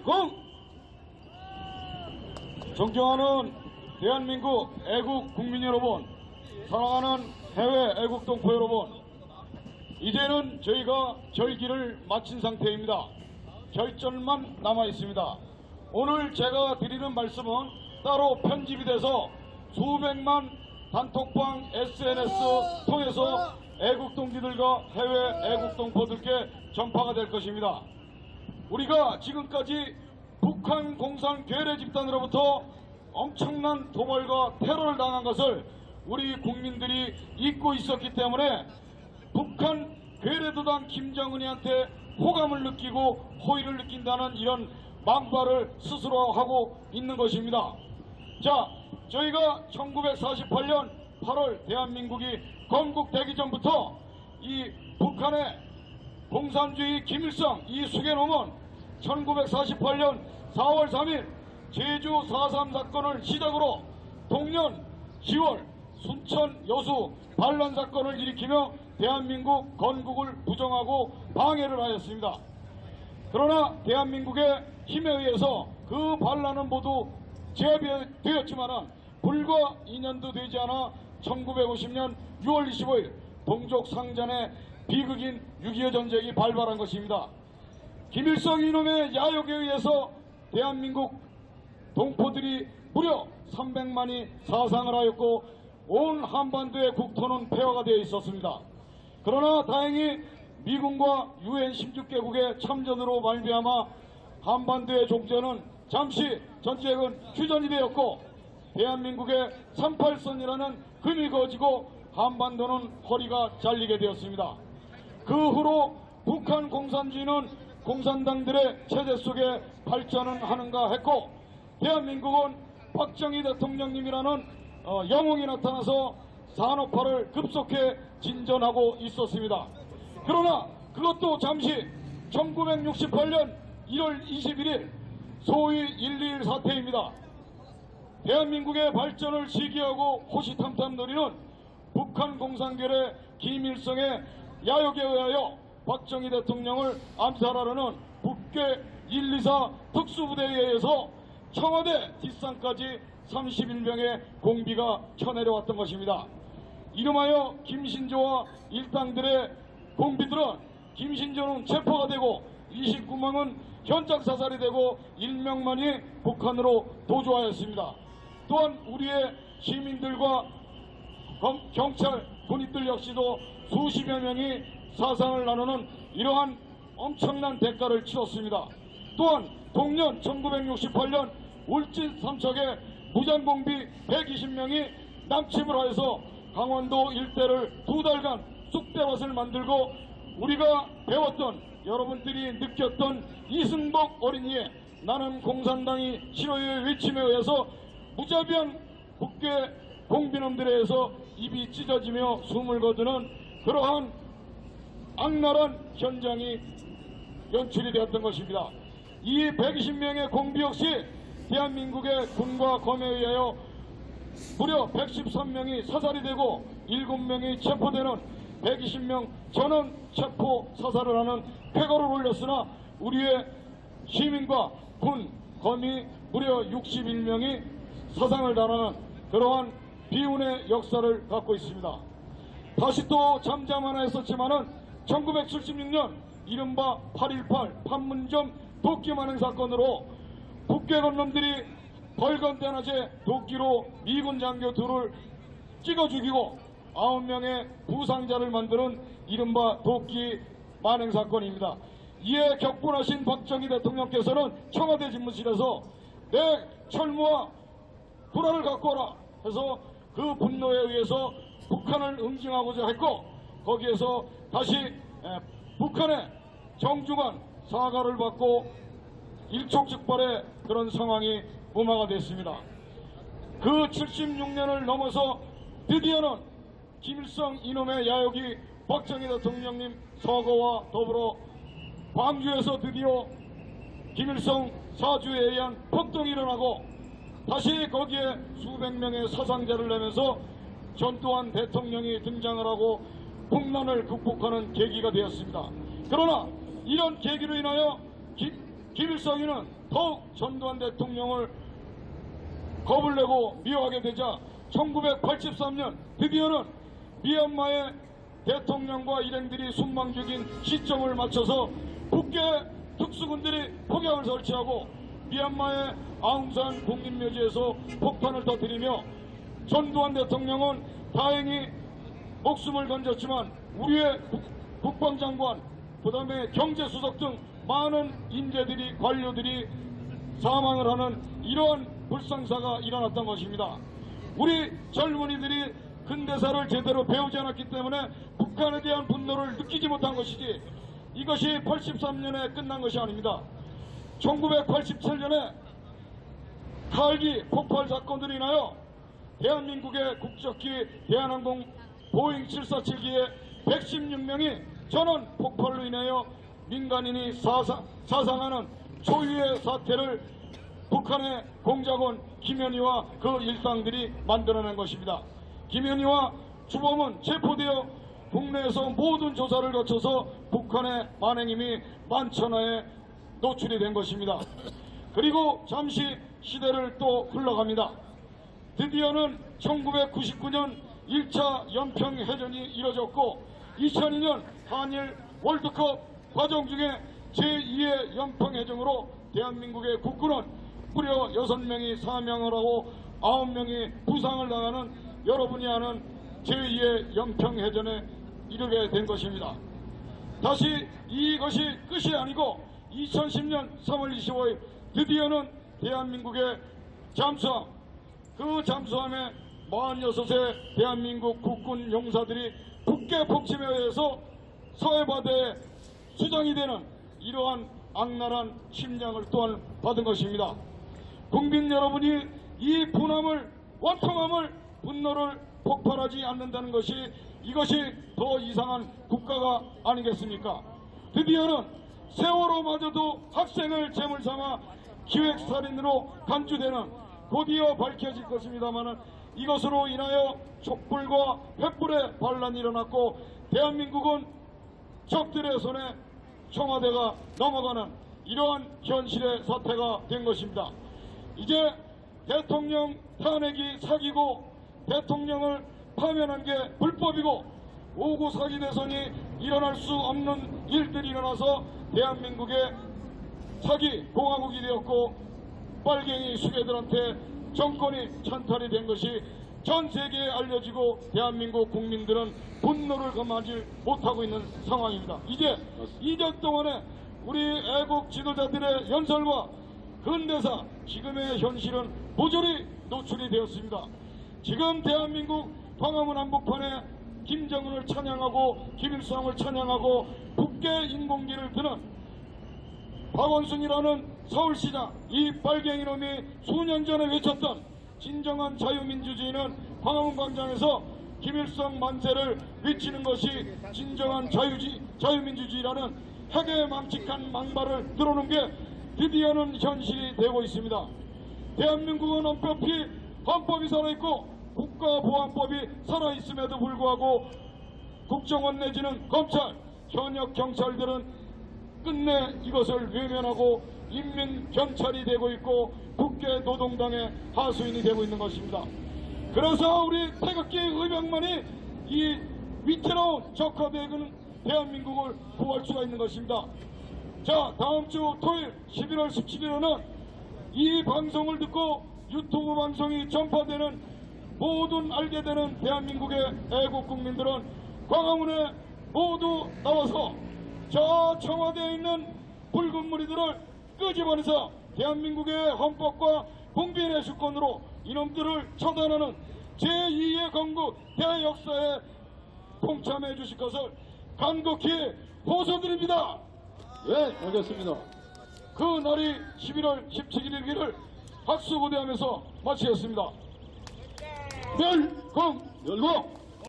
공! 존경하는 대한민국 애국 국민 여러분, 사랑하는 해외 애국 동포 여러분, 이제는 저희가 절기를 마친 상태입니다. 결전만 남아 있습니다. 오늘 제가 드리는 말씀은 따로 편집이 돼서 수백만 단톡방 SNS 통해서 애국동지들과 해외 애국동포들께 전파가 될 것입니다. 우리가 지금까지 북한 공산 괴뢰 집단으로부터 엄청난 도발과 테러를 당한 것을 우리 국민들이 잊고 있었기 때문에 북한 괴뢰도당 김정은이한테 호감을 느끼고 호의를 느낀다는 이런 망발을 스스로 하고 있는 것입니다. 자, 저희가 1948년 8월 대한민국이 건국되기 전부터 이 북한의 공산주의 김일성 이 수개놈은 1948년 4월 3일 제주 4.3 사건을 시작으로 동년 10월 순천 여수 반란 사건을 일으키며 대한민국 건국을 부정하고 방해를 하였습니다. 그러나 대한민국의 힘에 의해서 그 반란은 모두 제압되었지만 불과 2년도 되지 않아 1950년 6월 25일 동족 상잔의 비극인 6.25 전쟁이 발발한 것입니다. 김일성 이놈의 야욕에 의해서 대한민국 동포들이 무려 300만이 사상을 하였고 온 한반도의 국토는 폐허가 되어 있었습니다. 그러나 다행히 미군과 UN 16개국의 참전으로 말미암아 한반도의 종전은 잠시 전쟁은 휴전이 되었고 대한민국의 38선이라는 금이 그어지고 한반도는 허리가 잘리게 되었습니다. 그 후로 북한 공산주의는 공산당들의 체제 속에 발전은 하는가 했고 대한민국은 박정희 대통령님이라는 영웅이 나타나서 산업화를 급속히 진전하고 있었습니다. 그러나 그것도 잠시 1968년 1월 21일 소위 1.21 사태입니다. 대한민국의 발전을 시기하고 호시탐탐 노리는 북한 공산괴뢰 김일성의 야욕에 의하여 박정희 대통령을 암살하려는 북괴 124 특수부대에 의해서 청와대 뒷산까지 31명의 공비가 쳐내려왔던 것입니다. 이름하여 김신조와 일당들의 공비들은 김신조는 체포가 되고 29명은 현장 사살이 되고 1명만이 북한으로 도주하였습니다. 또한 우리의 시민들과 경찰, 군인들 역시도 수십여 명이 사상을 나누는 이러한 엄청난 대가를 치렀습니다. 또한 동년 1968년 울진 삼척에 무장공비 120명이 남침을 하여서 강원도 일대를 2달간 쑥대밭을 만들고 우리가 배웠던 여러분들이 느꼈던 이승복 어린이의 나는 공산당이 싫어요의 외침에 의해서 무자비한 북괴 공비놈들에 의해서 입이 찢어지며 숨을 거두는 그러한 악랄한 현장이 연출이 되었던 것입니다. 이 120명의 공비 역시 대한민국의 군과 검에 의하여 무려 113명이 사살이 되고 7명이 체포되는 120명 전원 체포 사살을 하는 쾌거를 올렸으나 우리의 시민과 군, 검이 무려 61명이 사상을 당하는 그러한 비운의 역사를 갖고 있습니다. 다시 또 잠잠 하나 했었지만은 1976년 이른바 8.18 판문점 도끼 만행 사건으로 북괴건 놈들이 벌건대낮에 도끼로 미군 장교 둘을 찍어 죽이고 9명의 부상자를 만드는 이른바 도끼 만행 사건입니다. 이에 격분하신 박정희 대통령께서는 청와대 집무실에서 내 철무와 불화를 갖고 오라 해서 그 분노에 의해서 북한을 응징하고자 했고 거기에서 다시 북한의 정중한 사과를 받고 일촉즉발의 그런 상황이 무마가 됐습니다. 그 76년을 넘어서 드디어는 김일성 이놈의 야욕이 박정희 대통령님 서거와 더불어 광주에서 드디어 김일성 사주에 의한 폭동이 일어나고 다시 거기에 수백 명의 사상자를 내면서 전두환 대통령이 등장을 하고 풍란을 극복하는 계기가 되었습니다. 그러나 이런 계기로 인하여 김일성이는 더욱 전두환 대통령을 겁을 내고 미워하게 되자 1983년 드디어는 미얀마의 대통령과 일행들이 순방 중인 시점을 맞춰서 북계 특수군들이 폭약을 설치하고 미얀마의 아웅산 국립묘지에서 폭탄을 터뜨리며 전두환 대통령은 다행히 목숨을 건졌지만 우리의 국방장관, 그 다음에 경제수석 등 많은 인재들이, 관료들이 사망을 하는 이러한 불상사가 일어났던 것입니다. 우리 젊은이들이 근대사를 제대로 배우지 않았기 때문에 북한에 대한 분노를 느끼지 못한 것이지 이것이 83년에 끝난 것이 아닙니다. 1987년에 칼기 폭발 사건들이 인하여 대한민국의 국적기 대한항공 보잉 747기의 116명이 전원 폭발로 인하여 민간인이 사상하는 초유의 사태를 북한의 공작원 김현희와 그 일당들이 만들어낸 것입니다. 김현희와 주범은 체포되어 국내에서 모든 조사를 거쳐서 북한의 만행임이 만천하에 노출이 된 것입니다. 그리고 잠시 시대를 또 흘러갑니다. 드디어는 1999년 1차 연평해전이 이뤄졌고 2002년 한일 월드컵 과정 중에 제2의 연평해전으로 대한민국의 국군은 무려 6명이 사망을 하고 9명이 부상을 당하는 여러분이 아는 제2의 연평해전에 이르게 된 것입니다. 다시 이것이 끝이 아니고 2010년 3월 25일 드디어는 대한민국의 잠수함, 그 잠수함에 46의 대한민국 국군 용사들이 북계 폭침에 의해서 서해바다에 수장이 되는 이러한 악랄한 침략을 또한 받은 것입니다. 국민 여러분이 이 분함을, 원통함을, 분노를 폭발하지 않는다는 것이 이것이 더 이상한 국가가 아니겠습니까? 드디어는 세월호마저도 학생을 제물 삼아 기획살인으로 간주되는 곧이어 밝혀질 것입니다마는 이것으로 인하여 촛불과 횃불의 반란이 일어났고 대한민국은 적들의 손에 청와대가 넘어가는 이러한 현실의 사태가 된 것입니다. 이제 대통령 탄핵이 사기고 대통령을 파면한 게 불법이고 오구 사기 대선이 일어날 수 없는 일들이 일어나서 대한민국의 사기 공화국이 되었고 빨갱이 수괴들한테 정권이 찬탈이 된 것이 전 세계에 알려지고 대한민국 국민들은 분노를 감하지 못하고 있는 상황입니다. 이제 2년 동안에 우리 애국 지도자들의 연설과 근대사, 지금의 현실은 모조리 노출이 되었습니다. 지금 대한민국 광화문 한복판에 김정은을 찬양하고 김일성을 찬양하고 북계 인공기를 드는 박원순이라는 서울시장, 이 빨갱이놈이 수년 전에 외쳤던 진정한 자유민주주의는 광화문 광장에서 김일성 만세를 외치는 것이 진정한 자유민주주의라는 핵에 망측한 망발을 들어놓은 게 드디어는 현실이 되고 있습니다. 대한민국은 헌법이 살아있고 국가보안법이 살아있음에도 불구하고 국정원 내지는 검찰, 현역 경찰들은 끝내 이것을 외면하고 인민경찰이 되고 있고 국회 노동당의 하수인이 되고 있는 것입니다. 그래서 우리 태극기 의병만이 이 위태로운 적화되는 대한민국을 구할 수가 있는 것입니다. 자, 다음 주 토요일 11월 17일에는 이 방송을 듣고 유튜브 방송이 전파되는 모든 알게 되는 대한민국의 애국 국민들은 광화문에 모두 나와서 저 청와대에 있는 붉은 무리들을 끄집어내서 대한민국의 헌법과 국민의 주권으로 이놈들을 처단하는 제2의 건국 대역사에 동참해 주실 것을 간곡히 호소드립니다. 예, 알겠습니다. 그 날이 11월 17일이기를 박수고대하면서 마치겠습니다. 멸공!